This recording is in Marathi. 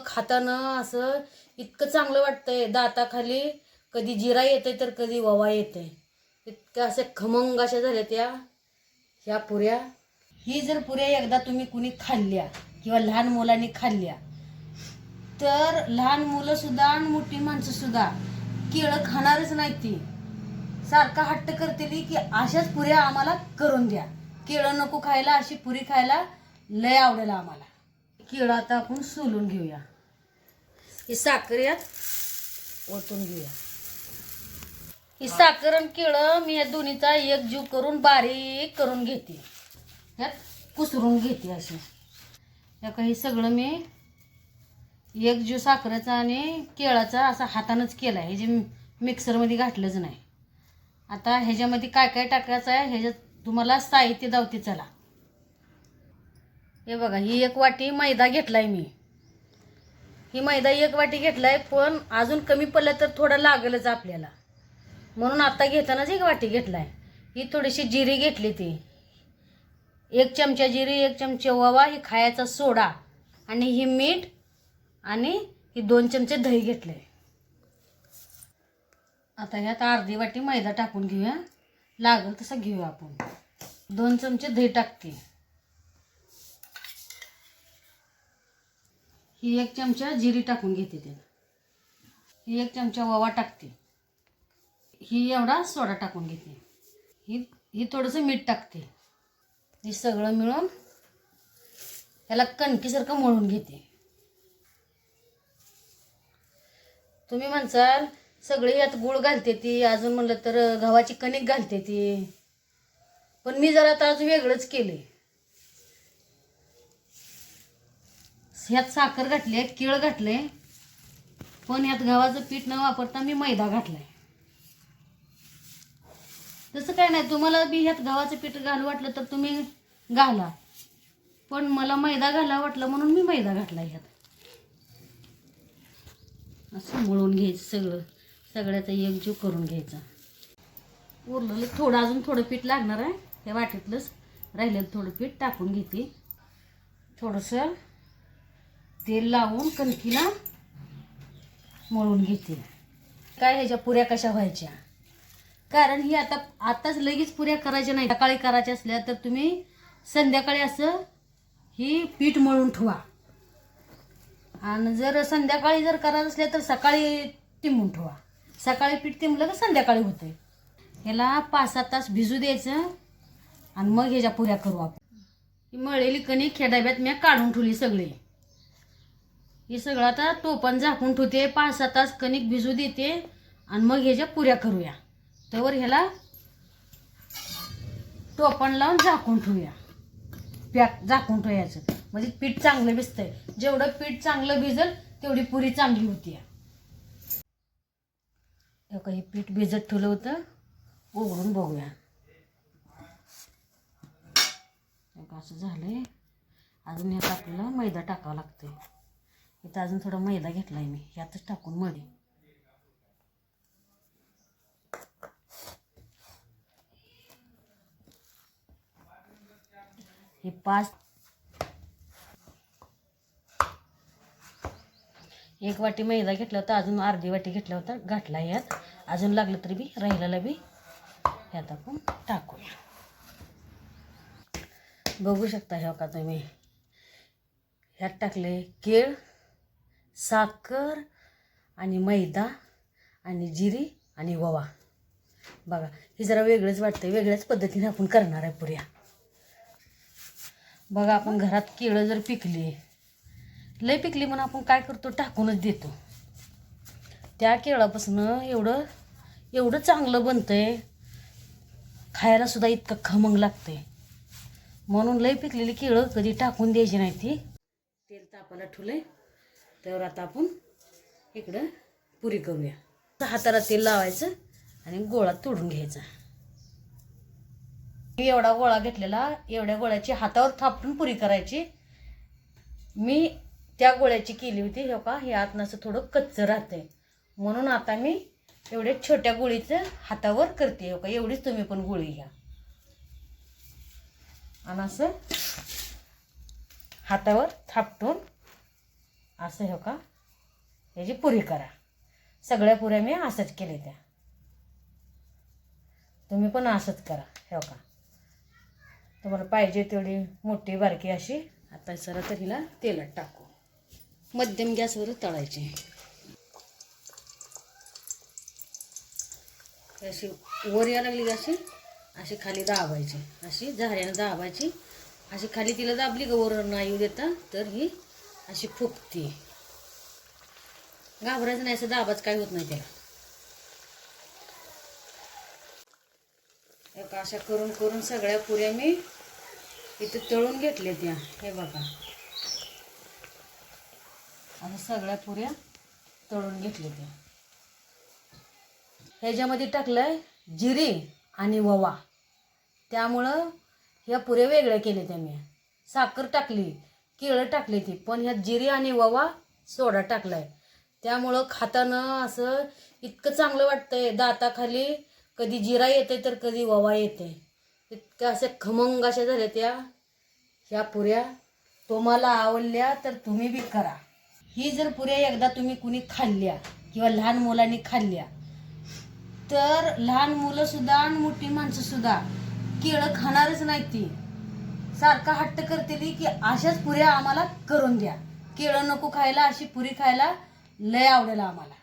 खाताना असं इतकं चांगलं वाटतंय दाताखाली. कधी जिरा येते तर कधी ववा येते. इतक्या अशा खमंग अशा झाल्या ह्या पुऱ्या. ही जर पुऱ्या एकदा तुम्ही कुणी खाल्ल्या किंवा लहान मुलांनी खाल्ल्या तर लहान मुलं सुद्धा आणि मोठी माणसं सुद्धा केळं खाणारच नाही. ती सारखा हट्ट करते की अशाच पुऱ्या आम्हाला करून द्या. केळं नको खायला, अशी पुरी खायला लय आवडेल आम्हाला. केळं आता आपण सोलून घेऊया. ही साखर यात ओतून घेऊया. ही साखर आणि केळं मी या दोन्हीचा एक जीव करून बारीक करून घेते. यात कुसरून घेते अशी. या काही सगळं मी एक जीव साखरेचा आणि केळाचा असा हातानंच केला आहे. हे जे मिक्सरमध्ये घातलंच नाही. आता ह्याच्यामध्ये काय काय टाकायचं आहे ह्याच्यात तुम्हाला साहित्य दावते चला. हे बघा, ही 1 वाटी मैदा घेतलाय मी. ही मैदा 1 वाटी घेतलाय, पण अजून कमी पडलं तर थोडं लागेलच आपल्याला, म्हणून आता घेतानाच 1 वाटी घेतलाय. ही थोडीशी जिरी घेतली, ती 1 चमचा जिरी, 1 चमचा ओवा, ही खायचा सोडा आणि ही मीठ आणि ही 2 चमचे दही घेतले. आता ह्यात अर्धी वाटी मैदा टाकून घेऊया. लागल तसं घेऊया आपण. 2 चमचे दही टाकते. ही 1 चमचा जिरी टाकून घेते. ही 1 चमचा ओवा टाकते. ही एवढा सोडा टाकून घेते. ही थोडंसं मीठ टाकते. हे सगळं मिळून ह्याला कणकीसारखं मळून घेते. तुम्ही म्हणसाल सगळे यात गूळ घालते ती, अजून म्हणलं तर गव्हाची कणिक घालते ती, पण मी जरा आता अजून वेगळंच केले. ह्यात साखर घातली आहे, केळ घातले, पण ह्यात गव्हाचं पीठ न वापरता मी मैदा घातलाय. तसं काय नाही, तुम्हाला बी ह्यात गव्हाचं पीठ घालू वाटलं तर तुम्ही घाला, पण मला मैदा घाला वाटलं म्हणून मी मैदा घातला. ह्यात असं मळून घ्यायचं, सगळ्याचा एकजीव करून घ्यायचा. उरलेलं थोडं अजून थोडं पीठ लागणार आहे. त्या वाटीतलंच राहिलेलं थोडं पीठ टाकून घेते. थोडंसं तेल लावून कणकीला मळून घेते. काय ह्याच्या पुऱ्या कशा व्हायच्या, कारण ही आताच लगेच पुऱ्या करायच्या नाही. सकाळी करायच्या असल्या तर तुम्ही संध्याकाळी असं ही पीठ मळून ठेवा, आणि जर संध्याकाळी जर करायचं असल्या तर सकाळी तिंबून ठेवा. सकाळी पीठ तिंबलं तर संध्याकाळी होते. ह्याला 5-6 तास भिजू द्यायचं आणि मग ह्याच्या पुऱ्या करू आपण. ही मळलेली कणिक ह्या डब्यात मी काढून ठेवली सगळी. हे सगळं आता टोपण झाकून ठेवते. 5-6 तास कणिक भिजू देते आणि मग ह्याच्या पुऱ्या करूया. त्यावर ह्याला टोपण लावून झाकून ठेवूया. झाकून ठेवायचं म्हणजे पीठ चांगलं भिजतंय. जेवढं पीठ चांगलं भिजल तेवढी पुरी चांगली होती. हे पीठ भिजत ठेवलं होतं, उघडून बघूया. असं झालंय. अजून ह्यात आपल्याला मैदा टाकावा लागतोय. इथं अजून थोडा मैदा घेतलाय मी, ह्यातच टाकून मळे. हे 1 वाटी मैदा घेतला होता, अजून अर्धी वाटी घेतला होता, घातला ह्यात. अजून लागलं तरी बी राहिलेला बी ह्यात आपण टाकूया. बघू शकता हे का तुम्ही, ह्यात टाकले केळ, साखर आणि मैदा आणि जिरी आणि ओवा. बघा हे जरा वेगळंच वाटतंय. वेगळ्याच पद्धतीने आपण करणार आहे पुऱ्या. बघा आपण घरात केळं जर पिकली, लय पिकली म्हणून आपण काय करतो, टाकूनच देतो. त्या केळापासून एवढं चांगलं बनतंय, खायला सुद्धा इतकं खमंग लागतंय. म्हणून लय पिकलेली केळं कधी टाकून द्यायची नाही. ती तेल तापायला ठेवलंय, त्यावर आता आपण इकडं पुरी करूया. हाताला तेल लावायचं आणि गोळा तोडून घ्यायचा. एवढा गोळा घेतलेला, एवढ्या गोळ्याची हातावर थापटून पुरी करायची. मी त्या गोळ्याची केली होती. हे का हे आतनं असं थोडं कच्चं राहतंय, म्हणून आता मी एवढ्या छोट्या गोळीचं हातावर करते. हो का एवढीच तुम्ही पण गोळी घ्या आणि असं हातावर थापटून असं हो का याची पुरी करा. सगळ्या पुऱ्या मी असंच केल्या त्या. तुम्ही पण असंच करा हो का. तुम्हाला पाहिजे तेवढी मोठी बारकी अशी. आता जरा तर हिला तेलात टाकू. मध्यम गॅसवर तळायची. अशी वर यायला लागली अशी अशी खाली दाबायची. अशी झाऱ्यानं दाबायची. अशी खाली तिला दाबली का वर नाही येऊ देता तर ही अशी फुगते. घाबरायचं नाही, असं दाबाच काय होत नाही त्याला. एका अशा करून करून सगळ्या पुऱ्या मी इथं तळून घेतल्या त्या. हे बघा अशा सगळ्या पुऱ्या तळून घेतल्या त्या. ह्याच्यामध्ये टाकलंय जिरी आणि ओवा, त्यामुळं ह्या पुऱ्या वेगळ्या केल्या त्या मी. साखर टाकली, केळं टाकली ती, पण ह्यात जिरी आणि ओवा सोडा टाकलाय. त्यामुळं खाताना असं इतकं चांगलं वाटतंय. दाताखाली कधी जिरा येते तर कधी ओवा येते. इतक्या अशा खमंग अशा झाल्या त्या ह्या पुऱ्या. तुम्हाला आवडल्या तर तुम्ही बी करा. ही जर पुऱ्या एकदा तुम्ही कुणी खाल्ल्या किंवा लहान मुलांनी खाल्ल्या तर लहान मुलं सुद्धा आणि मोठी माणसं सुद्धा केळं खाणारच नाही. ती सारखा हट्ट करते की अशाच पुऱ्या आम्हाला करून द्या. केळं नको खायला, अशी पुरी खायला लय आवडेल आम्हाला.